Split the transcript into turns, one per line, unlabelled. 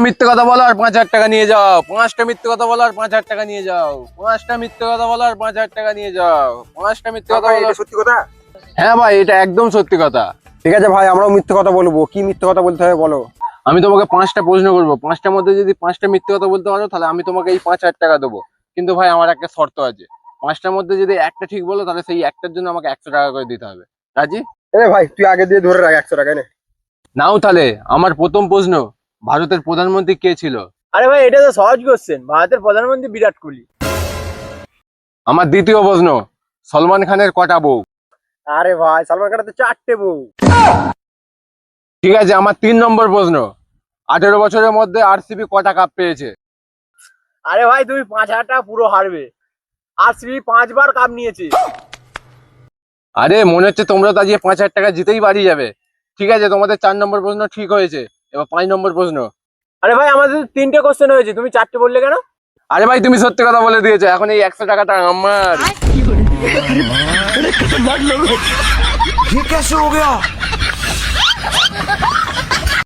মিথ্যে কথা বলো আর 5,000 টাকা নিয়ে যাও। 5টা মিথ্যে কথা বলো আর 5,000 টাকা নিয়ে যাও। 5টা মিথ্যে কথা বলো আর 5,000 টাকা নিয়ে যাও। 5টা মিথ্যে কথা বলো।
সত্যি কথা?
হ্যাঁ ভাই, এটা একদম সত্যি কথা।
ঠিক আছে ভাই, আমরাও মিথ্যে কথা বলবো। কি মিথ্যে কথা বলতে হবে বলো?
আমি তোমাকে 5টা প্রশ্ন করবো, 5টার মধ্যে যদি 5টা মিথ্যে কথা বলতে পারো তাহলে আমি তোমাকে এই 5,000 টাকা দেবো। কিন্তু ভাই আমার একটা শর্ত আছে, 5টার মধ্যে যদি একটা ঠিক বলো তাহলে সেই একটার জন্য আমাকে 100 টাকা করে দিতে হবে। রাজি?
ভাই তুই আগে দিয়ে ধরে রাখ 100 টাকা নে।
নাও তাহলে। আমার প্রথম প্রশ্ন, ভারতের প্রধানমন্ত্রী কে ছিল?
আরে ভাই, এটা তো সহজ কোশ্চেন, ভারতের প্রধানমন্ত্রী বিরাট কোহলি।
আমার দ্বিতীয় প্রশ্ন, সলমান খানের কটা বউ?
আরে ভাই, সালমান খানের তো 4টে বউ।
ঠিক আছে, আমার 3 নম্বর প্রশ্ন, 18 বছরের মধ্যে আরসিবি কটা কাপ পেয়েছে?
আরে ভাই, তুমি 5,000 টাকা পুরো হারবে। আরসিবি 5বার কাপ নিয়েছে।
আরে মনে হচ্ছে তোমরা তো আজকে 5,000 টাকা জিতেই বাড়ি যাবে। ঠিক আছে, তোমাদের 4 নম্বর প্রশ্ন ঠিক হয়েছে। এবার 5 নম্বর প্রশ্ন।
আরে ভাই, আমাদের তো 3টে কোশ্চেন হয়েছে, তুমি 4টে বললে কেন?
আরে ভাই, তুমি সত্যি কথা বলে দিয়েছো, এখন এই 100 টাকাটা আমার।
ये कैसे हो गया?